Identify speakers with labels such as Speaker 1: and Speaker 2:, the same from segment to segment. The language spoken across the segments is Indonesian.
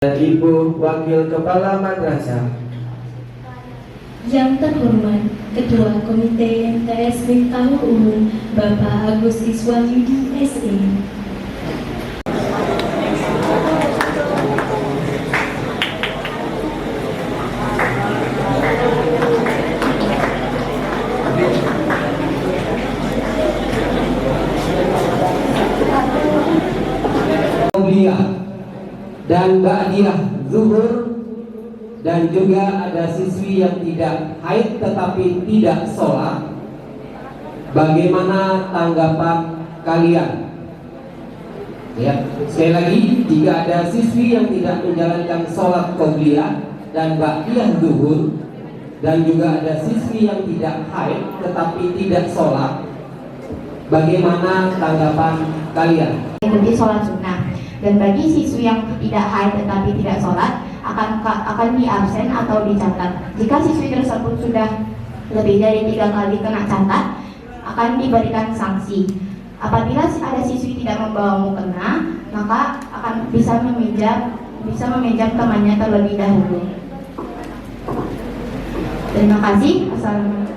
Speaker 1: dan Ibu Wakil Kepala Madrasah.
Speaker 2: Yang terhormat Ketua Komite MTS Miftahul Ulum Bapak Agus Iswahyudi SE.
Speaker 3: Dan ba'diyah zuhur, dan juga ada siswi yang tidak haid tetapi tidak sholat. Bagaimana tanggapan kalian? Ya, sekali lagi, jika ada siswi yang tidak menjalankan sholat qobliyah dan ba'diyah zuhur, dan juga ada siswi yang tidak haid tetapi tidak sholat, bagaimana tanggapan kalian?
Speaker 4: Ikuti sholat sunnah. Dan bagi siswi yang tidak haid tetapi tidak sholat akan diabsen atau dicatat. Jika siswi tersebut sudah lebih dari 3 kali kena catat, akan diberikan sanksi. Apabila ada siswi tidak membawa mukena, maka akan bisa meminjam temannya terlebih dahulu. Terima kasih. Assalamualaikum.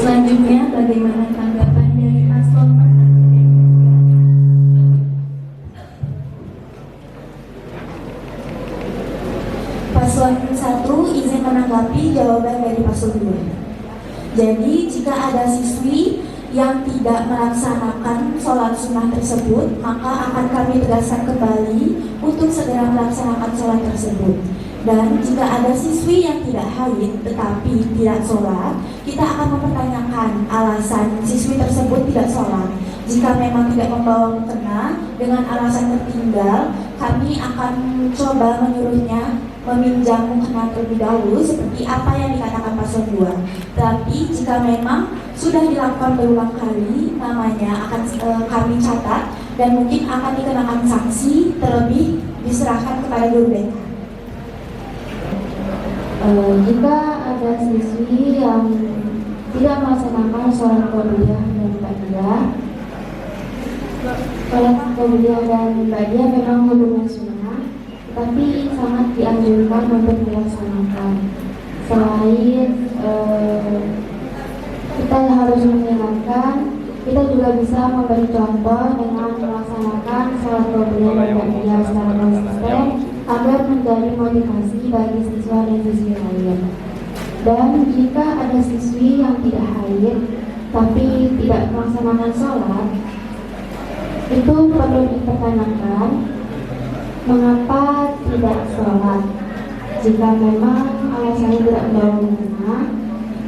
Speaker 2: Selanjutnya, bagaimana tanggapan dari paslon?
Speaker 5: Paslon 1 izin menanggapi jawaban dari paslon 2. Jadi jika ada siswi yang tidak melaksanakan sholat sunnah tersebut, maka akan kami tegaskan kembali untuk segera melaksanakan sholat tersebut. Dan jika ada siswi yang tidak haid tetapi tidak sholat, kita akan mempertanyakan alasan siswi tersebut tidak sholat. Jika memang tidak membawa mukena dengan alasan tertinggal, kami akan coba menyuruhnya meminjam mukena terlebih dahulu seperti apa yang dikatakan paslon 2. Tapi jika memang sudah dilakukan berulang kali, namanya akan kami catat dan mungkin akan dikenakan sanksi, terlebih diserahkan kepada guru BK.
Speaker 4: Jika ada siswi yang tidak melaksanakan sholat qobliyah dan ba'diyah, sholat qobliyah dan ba'diyah memang hukumnya sunnah, tetapi sangat dianjurkan untuk dilaksanakan. Selain kita harus mengingatkan, kita juga bisa memberi contoh dengan melaksanakan sholat qobliyah dan ba'diyah secara konsisten agar menjadi motivasi bagi siswa dan siswi lain. Dan jika ada siswi yang tidak haid tapi tidak melaksanakan sholat, itu perlu dipertanyakan mengapa tidak sholat. Jika memang alasannya tidak membawa mukena,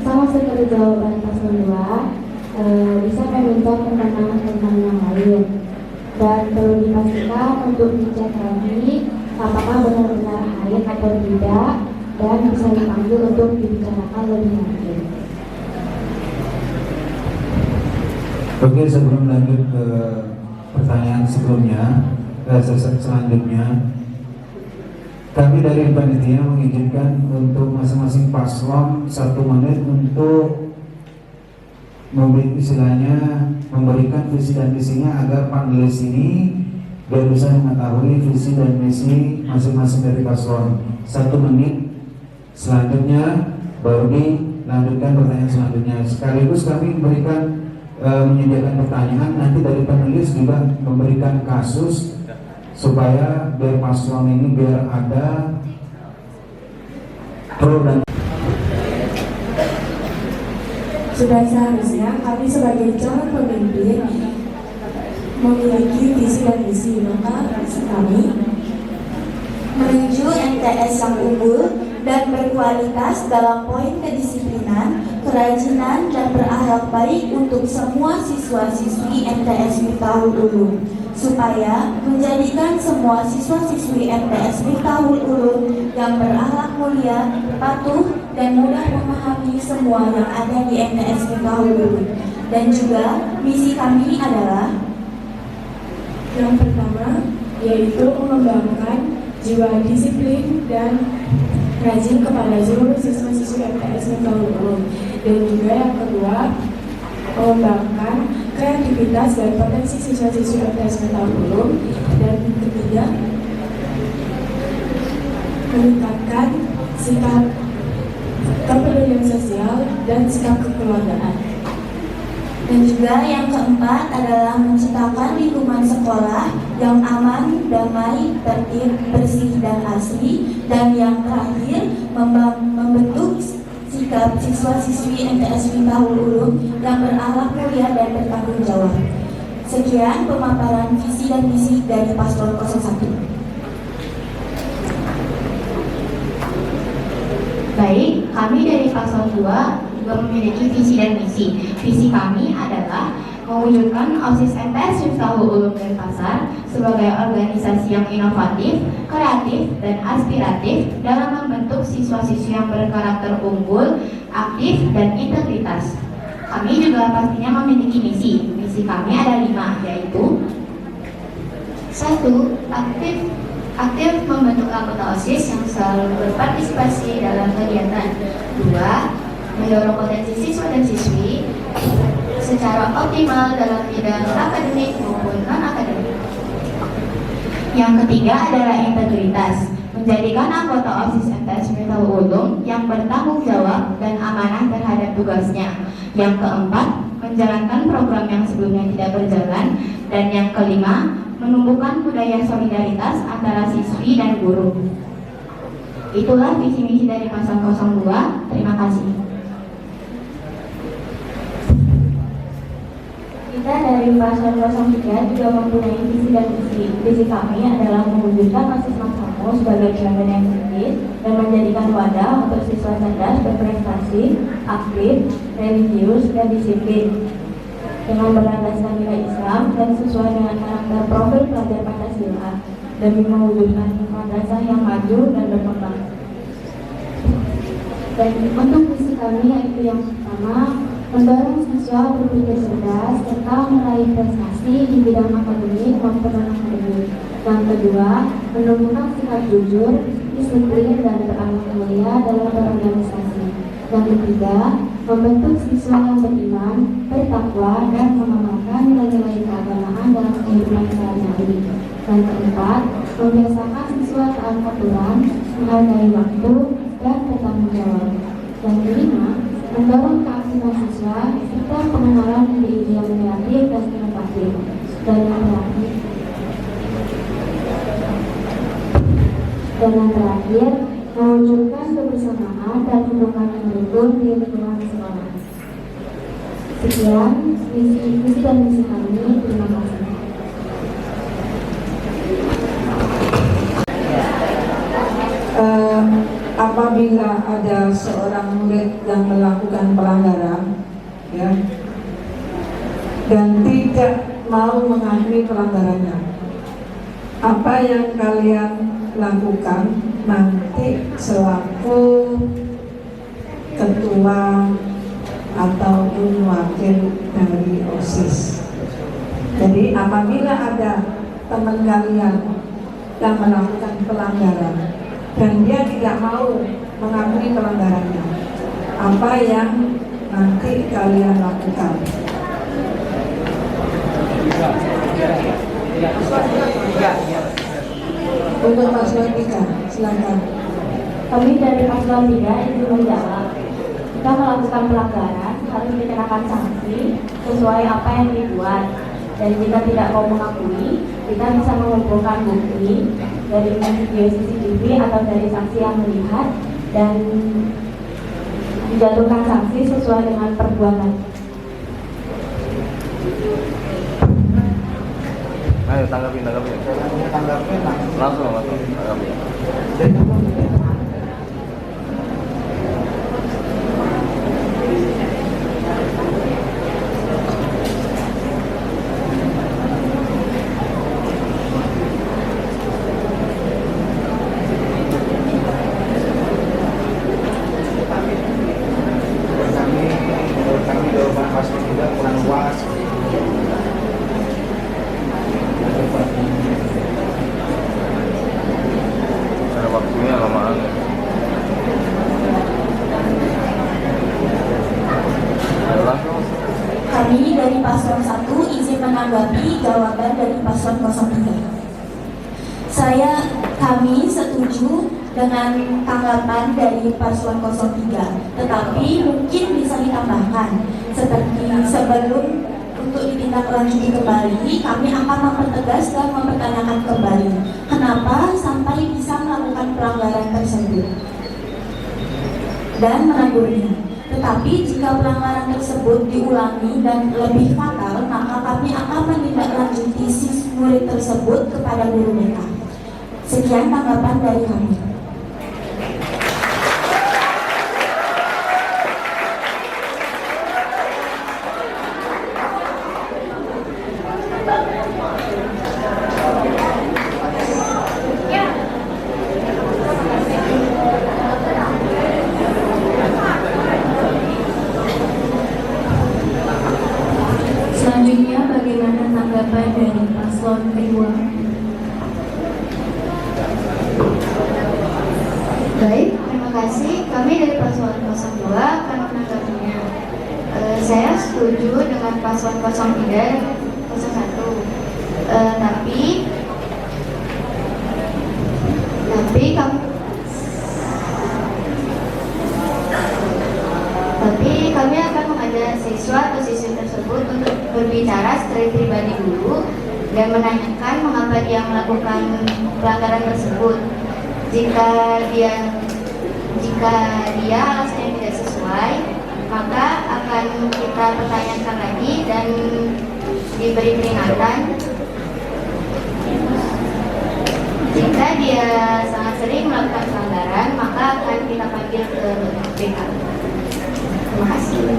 Speaker 4: sama seperti jawaban paslon 2, bisa meminta keterangan teman yang lain. Dan perlu dipastikan untuk dicek lagi apakah benar-benar haid atau tidak, dan bisa dipanggil untuk dibicarakan lebih lanjut.
Speaker 6: Oke, sebelum lanjut ke pertanyaan selanjutnya, kami dari panitia mengizinkan untuk masing-masing paslon 1 menit untuk memberikan visi dan misinya agar panelis ini biar bisa mengetahui visi dan misi masing-masing dari paslon. 1 menit. Selanjutnya baru dilanjutkan pertanyaan selanjutnya. Sekaligus kami menyediakan pertanyaan, nanti dari panelis juga memberikan kasus supaya biar paslon ini biar ada pro dan.
Speaker 5: Sudah seharusnya kami sebagai calon pemimpin memiliki visi dan misi, maka kami menuju MTS yang unggul dan berkualitas dalam poin kedisiplinan, kerajinan, dan berakhlak baik untuk semua siswa-siswi MTS Miftahul Ulum, supaya menjadikan semua siswa-siswi MTS Miftahul Ulum yang berakhlak mulia, patuh, dan mudah memahami semua yang ada di MTS Miftahul Ulum. Dan juga misi kami adalah
Speaker 7: yang pertama, yaitu mengembangkan jiwa disiplin dan rajin kepada seluruh siswa-siswi MTS Miftahul Ulum integritas dan potensi siswa-siswi MTS tahun umum. Dan ketiga, meningkatkan sikap kepedulian sosial dan sikap kekeluargaan.
Speaker 5: Dan juga yang keempat adalah menciptakan lingkungan sekolah yang aman, damai, tertib, bersih, dan asri. Dan yang terakhir, membentuk sikap siswa-siswi MTS Miftaul Ulum yang berakhlak mulia dan bertanggung jawab. Sekian pemaparan visi dan misi dari Paslon 01.
Speaker 8: Baik, kami dari Paslon 2 juga memiliki visi dan misi. Visi kami adalah mewujudkan OSIS MTS Miftaul Ulum Denpasar sebagai organisasi yang inovatif, kreatif, dan aspiratif dalam membentuk siswa-siswi yang berkarakter unggul, aktif, dan integritas. Kami juga pastinya memiliki misi. Misi kami ada 5, yaitu 1. Aktif membentuk anggota OSIS yang selalu berpartisipasi dalam kegiatan. 2. Mendorong potensi siswa dan siswi secara optimal dalam bidang akademik maupun non-akademik. Yang ketiga adalah integritas, menjadikan anggota OSIS MTS Miftaul Ulum yang bertanggung jawab dan amanah terhadap tugasnya. Yang keempat, menjalankan program yang sebelumnya tidak berjalan. Dan yang kelima, menumbuhkan budaya solidaritas antara siswi dan guru. Itulah visi misi dari Paslon 02. Terima kasih.
Speaker 4: Kita dari Paslon 03 juga mempunyai visi dan misi. Visi kami adalah mewujudkan OSIS Maksamo sebagai piagam yang kritis dan menjadikan wadah untuk siswa cerdas berprestasi, aktif, religius, dan disiplin dengan berlandaskan nilai Islam dan sesuai dengan karakter profil pelajar Pancasila demi mewujudkan madrasah yang maju dan berkembang. Dan untuk visi kami yaitu yang pertama, mendorong siswa berpikir cerdas serta meraih prestasi di bidang akademik maupun non-akademik. Yang kedua, menumbuhkan sikap jujur, disiplin, dan berakhlak mulia dalam berorganisasi. Yang ketiga, membentuk siswa yang beriman, bertakwa, dan mengamalkan nilai-nilai keagamaan dalam kehidupan sehari-hari. Dan keempat, membiasakan siswa taat aturan, menghargai waktu, dan bertanggung jawab. Yang kelima, mendorong keaktifan siswa serta pengenalan ide-ide yang kreatif dan inovatif. Dan yang terakhir, mewujudkan kebersamaan dan hubungan yang rukun di lingkungan sekolah. Sekian visi dan misi kami. Terima kasih.
Speaker 9: Apabila ada seorang murid yang melakukan pelanggaran, ya, dan tidak mau mengakui pelanggarannya, apa yang kalian lakukan nanti selaku ketua ataupun wakil dari OSIS? Jadi apabila ada teman kalian yang melakukan pelanggaran dan dia tidak mau mengakui pelanggarannya, apa yang nanti kalian lakukan? Untuk paslon 3, silakan.
Speaker 4: Kami dari Paslon 3 itu menjawab, kita melakukan pelanggaran harus dikenakan sanksi sesuai apa yang dibuat. Dan jika tidak mau mengakui, kita bisa mengumpulkan bukti dari video CCTV atau dari saksi yang melihat dan dijatuhkan sanksi sesuai dengan perbuatan.
Speaker 10: Ayo tanggapin. Langsung tanggapin.
Speaker 6: Kami jawaban paslon juga kurang luas.
Speaker 10: Ada waktunya lamaan.
Speaker 5: Kami dari paslon 1 izin menanggapi jawaban dari paslon 03. Kami setuju dengan tanggapan dari paslon 03, tetapi mungkin bisa ditambahkan seperti sebelum untuk ditindaklanjuti kembali, kami akan mempertegas dan mempertanyakan kembali kenapa sampai bisa melakukan pelanggaran tersebut dan menegurnya. Tetapi jika pelanggaran tersebut diulangi dan lebih fatal, maka kami akan menindaklanjuti siswa murid tersebut kepada guru BK. Sekian tanggapan dari kami.
Speaker 2: Selanjutnya bagaimana tanggapan dari paslon kedua?
Speaker 8: Baik, terima kasih. Kami dari paslon 02 akan menanggapinya. Saya setuju dengan paslon 03 dan 01. Tapi kami akan mengajak siswa atau siswi tersebut untuk berbicara secara pribadi dulu dan menanyakan mengapa dia melakukan pelanggaran tersebut. Jika dia alasannya tidak sesuai, maka akan kita pertanyakan lagi dan diberi peringatan. Jika dia sangat sering melakukan pelanggaran, maka akan kita panggil ke BK. Terima kasih.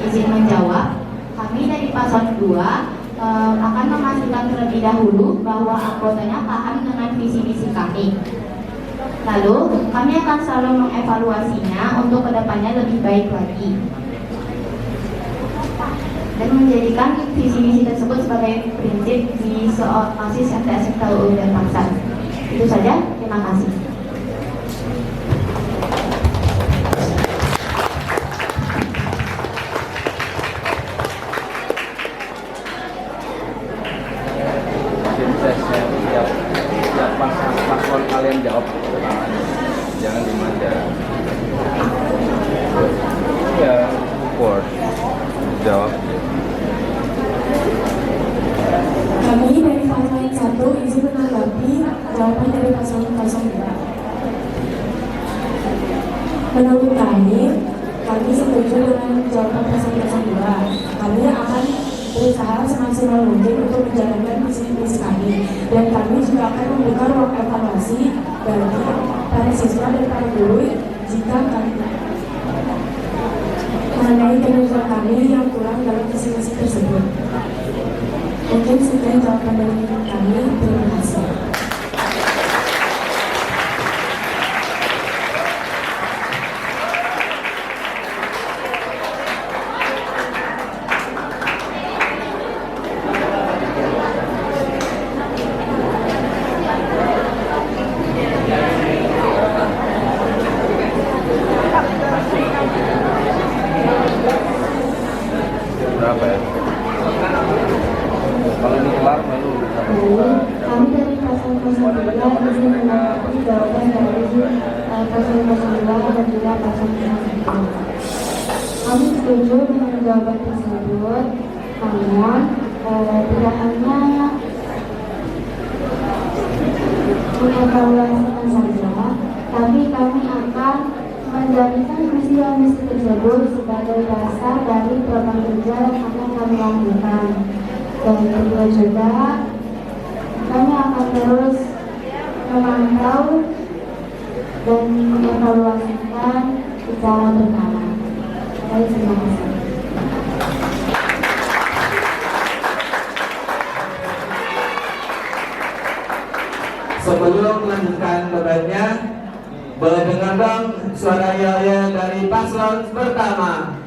Speaker 8: Izin menjawab, kami dari paslon 2 akan memastikan terlebih dahulu bahwa anggotanya paham dengan visi-misi kami. Lalu, kami akan selalu mengevaluasinya untuk kedepannya lebih baik lagi dan menjadikan visi-misi tersebut sebagai prinsip di OSIS MTS FKUU dan Paksar. Itu saja, terima kasih.
Speaker 10: Paslon kalian jawab, jangan dimanja. Ya, support. Jawab.
Speaker 7: Kami dari paslon 1 izin menanggapi jawaban dari paslon 02. Menurut kami setuju dengan jawaban paslon 02. Kami akan berusaha semaksimal mungkin untuk menjalankan visi-misi kami, dan kami juga akan membuka ruang evaluasi bagi para siswa dan para guru jika kami mengenai kinerja kami yang kurang dalam visi-misi tersebut. Mungkin sekian jawaban dari kami. Terima kasih.
Speaker 10: Berapa ya? Kalau ini kelar baru
Speaker 4: Kami dari paslon 02 izin menanggapi jawaban dari paslon 02 dan juga paslon 01. Kami setuju dengan jawaban tersebut, namun tidak hanya mengevaluasikan saja, tapi kami akan menjadikan misi tersebut sebagai dasar dari program kerja yang akan kami lakukan. Dan kedua juga, kami akan terus memantau dan mengevaluasikan secara berkala. Baik, terima kasih.
Speaker 1: Sebelum melanjutkan debatnya, boleh dengar dong suara yel-yel dari paslon pertama.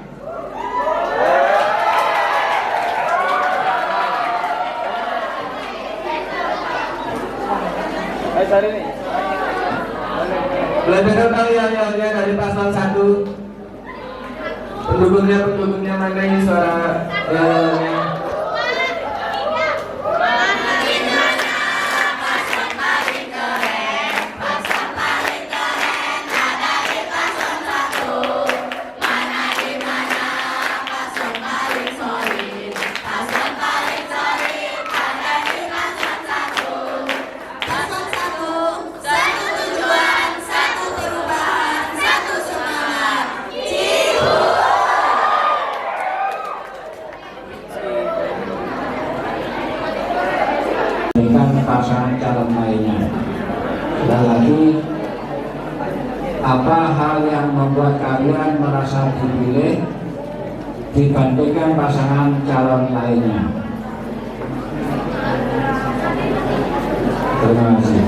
Speaker 1: Boleh dengar dong yel-yelnya dari paslon 1. Pendukungnya mana ini suara yel-yelnya?
Speaker 3: Pasangan calon lainnya. Dan lagi, apa hal yang membuat kalian merasa dipilih dibandingkan pasangan calon lainnya? Terima kasih.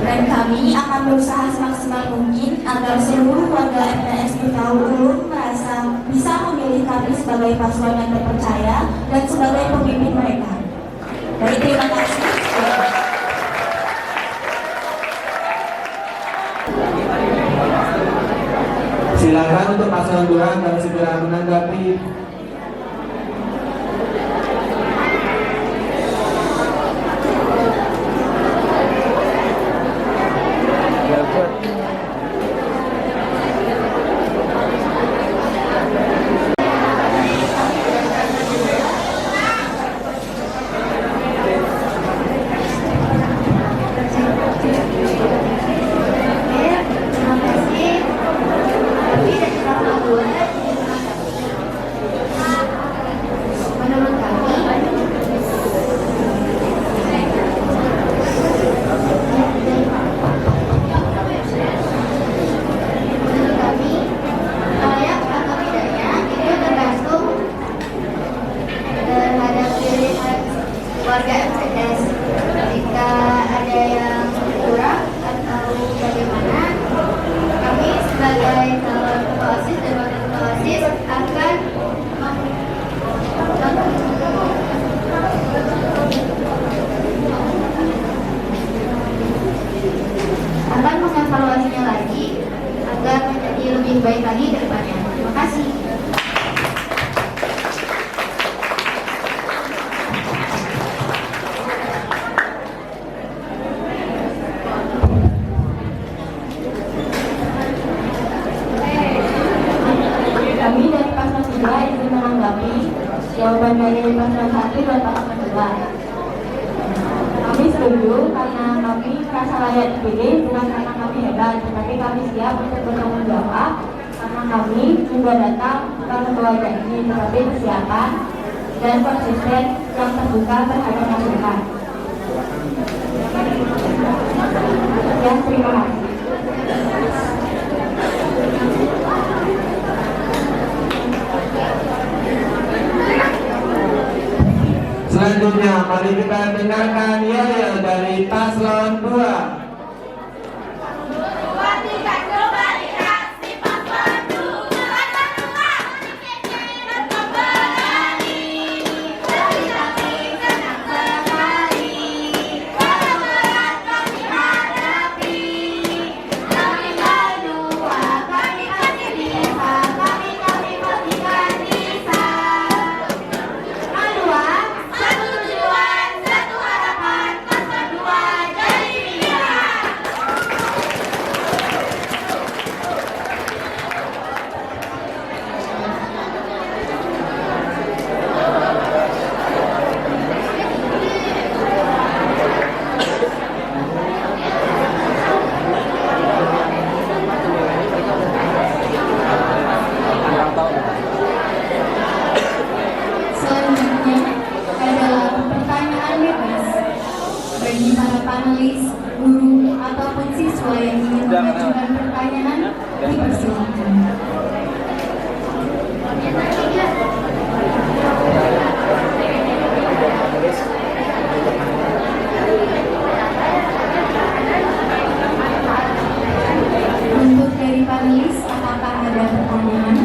Speaker 5: Dan kami akan berusaha semaksimal mungkin agar seluruh warga MTS Bintaro Ulun merasa bisa memilih kami sebagai paslon yang terpercaya dan sebagai pemimpin mereka. Baik, terima kasih.
Speaker 1: Silakan untuk paslon 2 dan segera menanggapi.
Speaker 8: warga MTS. Jika ada yang kurang atau bagaimana, kami sebagai calon ketua OSIS dan wakil ketua OSIS akan mengevaluasinya lagi agar menjadi lebih baik lagi ke depannya. Terima kasih.
Speaker 5: Kami dari paslon 3 ingin menanggapi jawaban dari paslon 1 dan paslon 2. Kami setuju karena kami merasa layak dipilih bukan karena kami hebat, tetapi kami siap untuk bertanggung jawab karena kami juga datang bukan membawa janji, tetapi persiapan dan konsisten yang terbuka terhadap masukan. Ya, terima kasih.
Speaker 1: Selanjutnya, mari kita dengarkan yel dari paslon 2.
Speaker 2: panelis, guru, ataupun siswa yang ingin mengajukan pertanyaan, dipersilakan. Untuk dari panelis, apakah ada pertanyaan?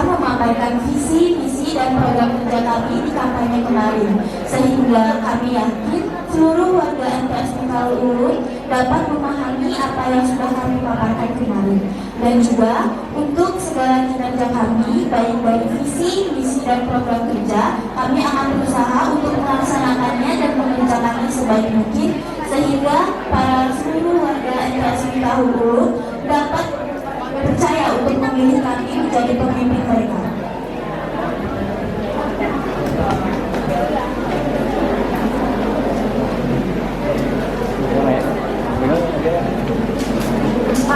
Speaker 5: Memaparkan visi, misi, dan program kerja kami di kampanye kemarin, sehingga kami yakin seluruh warga MTS Mikael Ulun dapat memahami apa yang sudah kami paparkan kemarin. Dan juga untuk segala kinerja kami, baik dari visi, misi, dan program kerja, kami akan berusaha untuk melaksanakannya dan mengerjakannya sebaik mungkin, sehingga para seluruh warga MTS Mikael Ulun dapat percaya untuk memilih kami menjadi pemimpin mereka.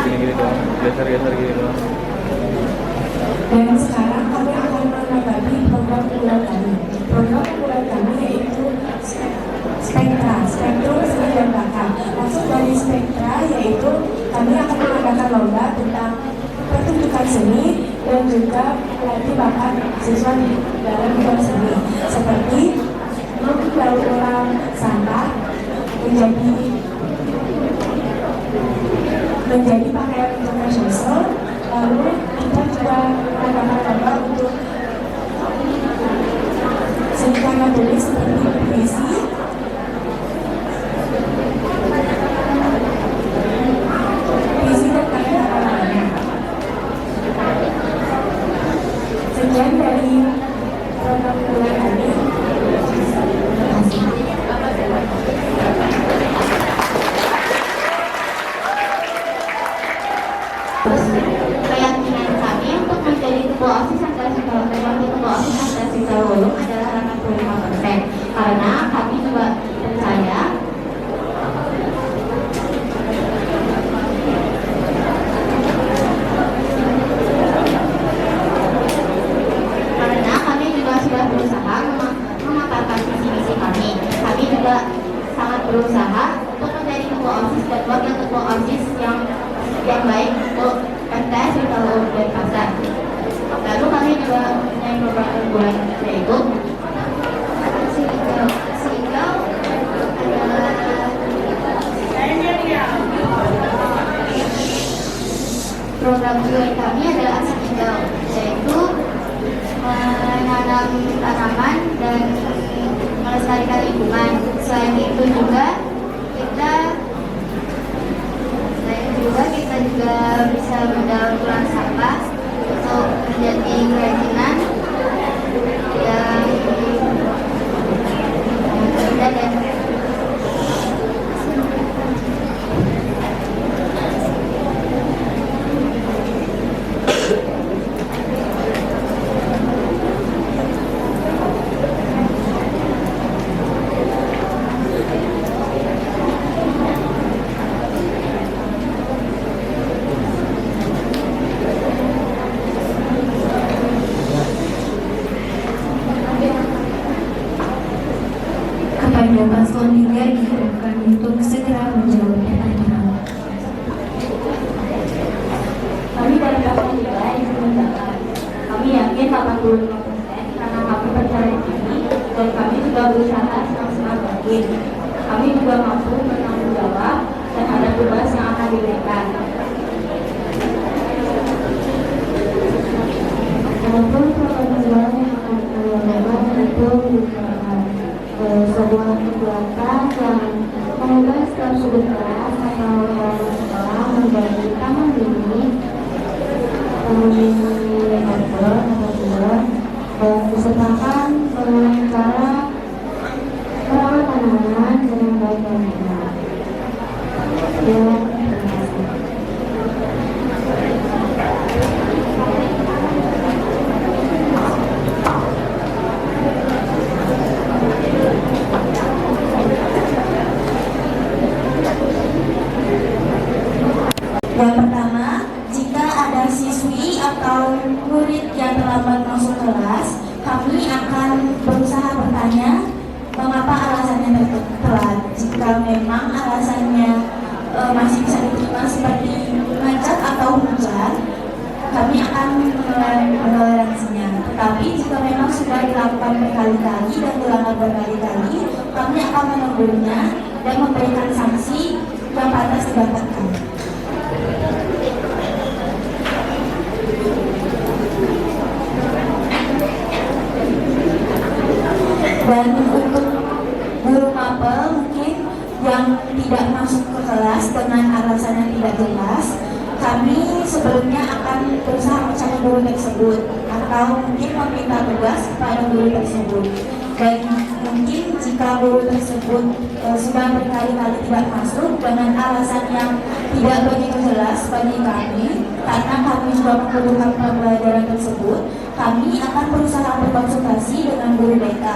Speaker 10: Gini-gini doang, geser-geser gini doang.
Speaker 7: Dan sekarang kami akan menanggapi program unggulan kami. Program unggulan kami yaitu Spektra, Spektrum Seni dan Bakat. Maksud dari Spektra yaitu kami akan mengadakan lomba tentang pertunjukan seni dan juga melatih bakat siswa dalam bidang seni, seperti mendaur ulang sampah menjadi pakaian untuk fashion show. Lalu kita juga mengadakan lomba untuk seni karya tulis seperti puisi, dan karya lainnya. Sekian dari program unggulan kami.
Speaker 8: Keyakinan kami untuk menjadi ketua OSIS Angkatan Sekolah dan wakil ketua OSIS Angkatan Sekolah Ulum adalah 85%, karena kami juga percaya sudah berusaha memaparkan visi misi kami. Kami juga sangat berusaha untuk menjadi ketua OSIS dan wakil ketua OSIS yang baik untuk MTS Mikael Ulun Denpasar. Lalu kami juga mempunyai program unggulan yaitu Sigau adalah program unggulan kami adalah Sigau, yaitu menanam tanaman dan melestarikan lingkungan. Selain itu juga kita juga bisa mendaur ulang sampah untuk menjadi kerajinan yang indah dan
Speaker 2: kepada paslon 3 diharapkan untuk segera menjawab pertanyaan.
Speaker 5: Kami dari paslon 3 diperintahkan. Kami yakin 85% karena kami percaya diri dan kami juga berusaha semaksimal mungkin. Kami juga mampu bertanggung jawab terhadap tugas yang akan diberikan. Adapun program unggulan yang akan kalian dapat itu merupakan sebuah kegiatan yang mengubah setiap sudut kelas atau ruangan sekolah menjadi taman mini, outdoor atau indoor, dan disertakan dengan cara merawat tanaman dengan baik dan benar. Terima kasih. kami akan berusaha bertanya mengapa alasannya telat. Jika memang alasannya masih bisa diterima seperti macet atau hujan, kami akan menoleransinya. Tetapi jika memang sudah dilakukan berkali-kali dan dilanggar berkali-kali, kami akan menegurnya dan memberikan sanksi yang pantas didapatkan. Dan untuk guru mapel mungkin yang tidak masuk ke kelas dengan alasan yang tidak jelas, kami sebelumnya akan berusaha mencari guru tersebut atau mungkin meminta tugas kepada guru tersebut. Dan mungkin jika guru tersebut sudah berkali-kali tidak masuk dengan alasan yang tidak begitu jelas bagi kami, karena kami juga membutuhkan pembelajaran tersebut, kami akan berusaha berkonsultasi dengan guru BK.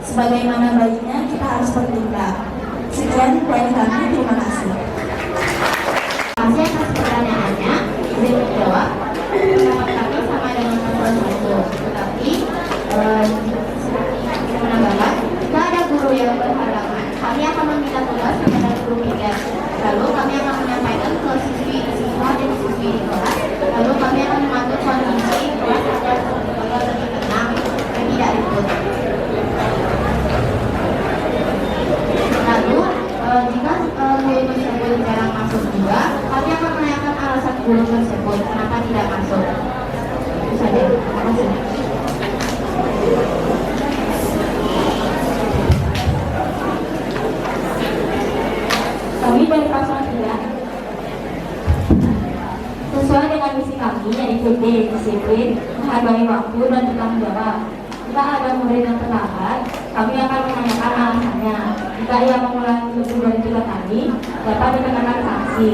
Speaker 5: Sebagaimana baiknya kita harus bertindak. Sekian dari kami, terima kasih.
Speaker 8: Terima kasih atas pertanyaannya. Izin menjawab. Pendapat kami sama dengan paslon 1. Tetapi menambahkan, jika ada guru yang berhalangan, kami akan meminta tugas kepada guru piket. Lalu kami akan menyampaikan ke siswa dan siswi di kelas. Lalu kami akan memantau kondisi kelas agar lebih tenang dan tidak ribut. Lalu jika guru tersebut jarang masuk juga, kami akan menanyakan alasan guru tersebut kenapa tidak masuk. Itu saja. Terima kasih.
Speaker 2: Kami dari paslon 3 sesuai dengan misi kami, yaitu D, disiplin, menghargai waktu dan bertanggung jawab. Jika ada murid yang terlambat, kami akan menanyakan alasannya. Jika ia mengulangi lebih dari 3 kali, dapat dikenakan sanksi.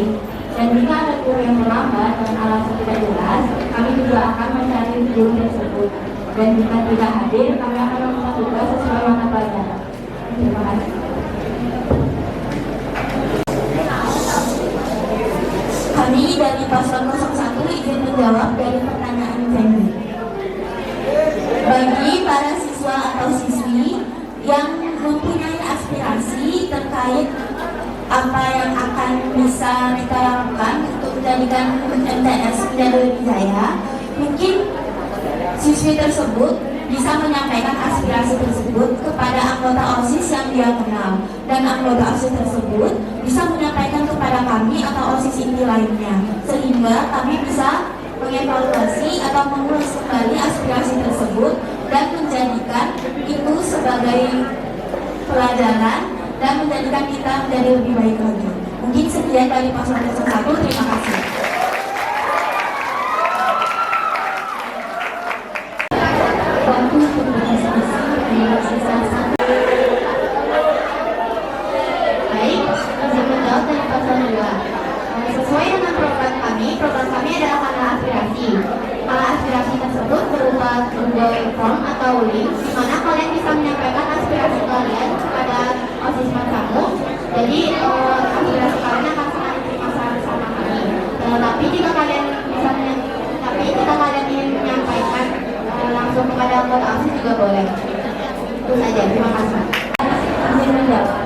Speaker 2: Dan jika ada guru yang terlambat dengan alasan tidak jelas, kami juga akan mencari guru tersebut. Dan jika tidak hadir, kami akan meminta tugas sesuai mata pelajaran. Terima kasih.
Speaker 5: Kami dari paslon 01 izin menjawab dari pertanyaan Fendi. Bagi para siswa atau siswi yang mempunyai aspirasi terkait apa yang akan bisa kita lakukan untuk menjadikan MTS menjadi lebih jaya, mungkin siswi tersebut bisa menyampaikan aspirasi tersebut kepada anggota OSIS yang dia kenal, dan anggota OSIS tersebut bisa menyampaikan kepada kami atau OSIS inti lainnya, sehingga kami bisa mengevaluasi atau mengulas kembali aspirasi tersebut dan menjadikan itu sebagai pelajaran dan menjadikan kita menjadi lebih baik lagi. Mungkin sekian dari paslon 01. Terima kasih.
Speaker 2: Waktu untuk berdiskusi adalah sisa 1.
Speaker 8: Baik, izin menjawab dari paslon 2. Sesuai dengan program kami adalah kanal aspirasi. Kanal aspirasi tersebut berupa Google Form atau link di mana kalian bisa menyampaikan aspirasi kalian kepada OSIS kamu. Jadi aspirasi kalian akan sangat diterima sama kami. Tapi jika kalian ingin menyampaikan langsung kepada anggota OSIS juga boleh. Itu saja. Terima kasih.
Speaker 2: Izin menjawab.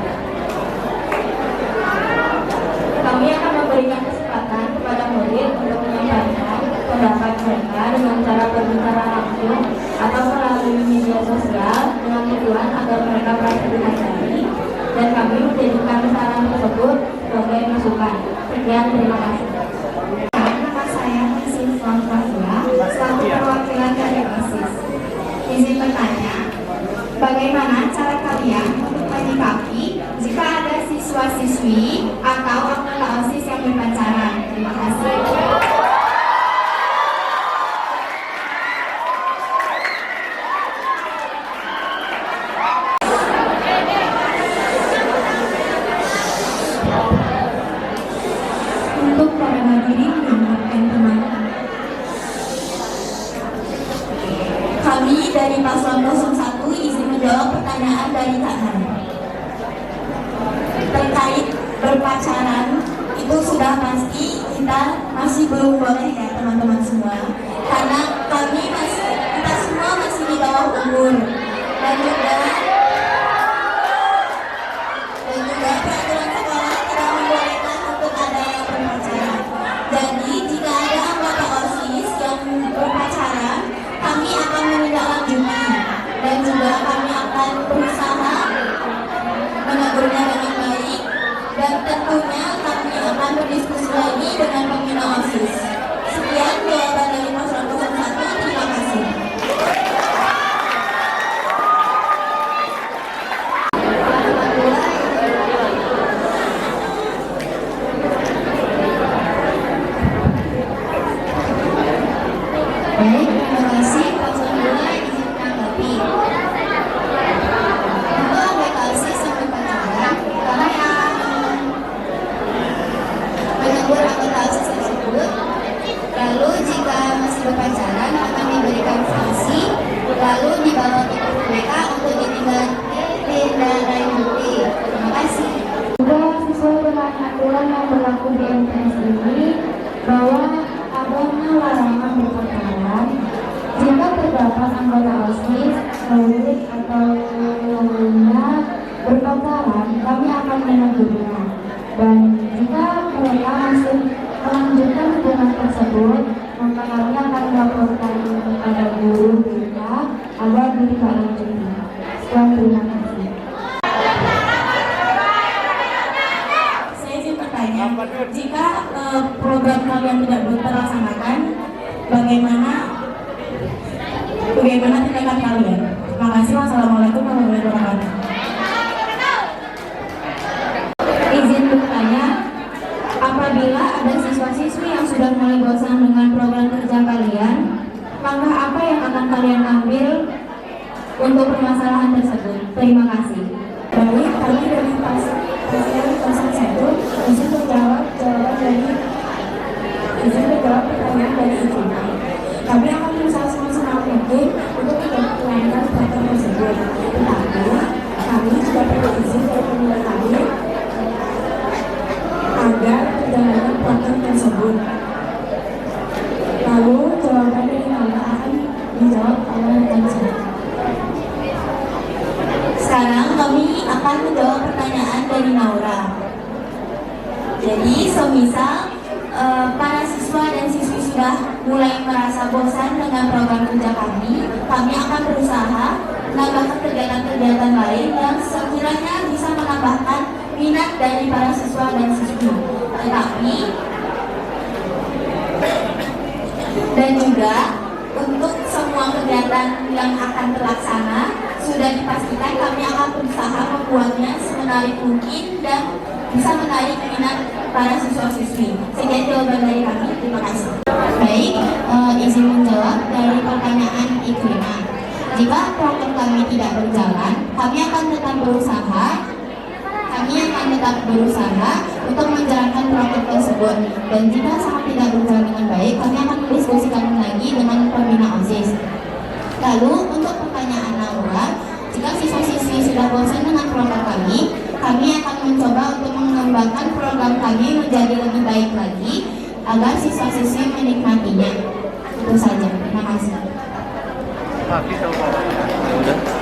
Speaker 2: Kami akan memberikan kesempatan kepada murid untuk menyampaikan pendapat mereka dengan cara berbicara langsung atau melalui media sosial dengan tujuan agar mereka merasa dihargai, dan kami menjadikan saran tersebut sebagai masukan. Sekian, terima kasih.
Speaker 5: Nama saya Mrs. Flavia, selaku perwakilan dari OSIS. Izin bertanya, bagaimana cara kalian untuk menyikapi jika ada siswa-siswi atau anggota OSIS yang berpacaran? Terima kasih. Untuk para diri mendengarkan teman. Kami dari paslon 01 izin menjawab pertanyaan dari Kak Hana. Terkait berpacaran, itu sudah pasti kita masih belum boleh ya teman-teman semua, karena kita semua masih di bawah akan berusaha menegurnya dengan baik, dan tentunya kami akan berdiskusi lagi dengan pembina OSIS. Sekian jawaban dari paslon 01. Terima kasih.
Speaker 8: Baik, terima kasih. Paslon 2 izin menanggapi. Untuk anggota OSIS yang berpacaran, kami akan menegur anggota OSIS tersebut. Lalu jika masih berpacaran akan diberikan sanksi, lalu dibawa ke BK untuk ditindaklanjuti. Terima kasih.
Speaker 4: Juga sesuai dengan aturan yang berlaku di MTS ini bahwa adanya larangan berpacaran, jika terdapat anggota OSIS, murid atau lainnya berpacaran, kami akan menegurnya. Dan jika mereka masih melanjutkan hubungan tersebut, maka kami akan melaporkan kepada guru kita agar ditindaklanjuti. Sekian, terima kasih.
Speaker 5: Saya izin bertanya, jika program kalian tidak terlaksanakan, bagaimana tindakan kalian? Terima kasih. Wassalamualaikum warahmatullahi wabarakatuh.
Speaker 2: Izin bertanya, apabila ada siswa-siswi yang sudah mulai bosan dengan program kerja kalian, langkah apa yang akan kalian ambil untuk permasalahan tersebut? Terima kasih.
Speaker 7: Baik, kami dari paslon 01 izin menjawab pertanyaan dari Ibu. Kami akan berusaha semaksimal mungkin untuk menjalankan program tersebut. Tetapi kami juga perlu izin dari pembina kami agar menjalankan program tersebut. Lalu jawaban dari kami akan dijawab oleh Kansa.
Speaker 5: Sekarang kami akan menjawab pertanyaan dari Naura. Jadi, semisal para siswa dan siswi sudah mulai merasa bosan dengan program kerja kami akan berusaha menambahkan kegiatan-kegiatan lain yang sekiranya bisa menambahkan minat dari para siswa dan siswi. Tetapi, dan juga untuk semua kegiatan yang akan terlaksana sudah dipastikan kami akan berusaha membuatnya semenarik mungkin dan bisa menarik minat para siswa-siswi. Sekian jawaban dari kami. Terima kasih.
Speaker 8: Baik, izin menjawab dari pertanyaan Ikrimah. Jika program kami tidak berjalan, kami akan tetap berusaha untuk menjalankan program tersebut. Dan jika sangat tidak berjalan dengan baik, kami akan mendiskusikan lagi dengan pembina OSIS. Lalu untuk pertanyaan Naura, jika siswa-siswi sudah bosan dengan program kami akan mencoba untuk mengembangkan program kami menjadi lebih baik lagi agar siswa-siswi menikmatinya. Itu saja. Terima kasih.
Speaker 10: Ya udah.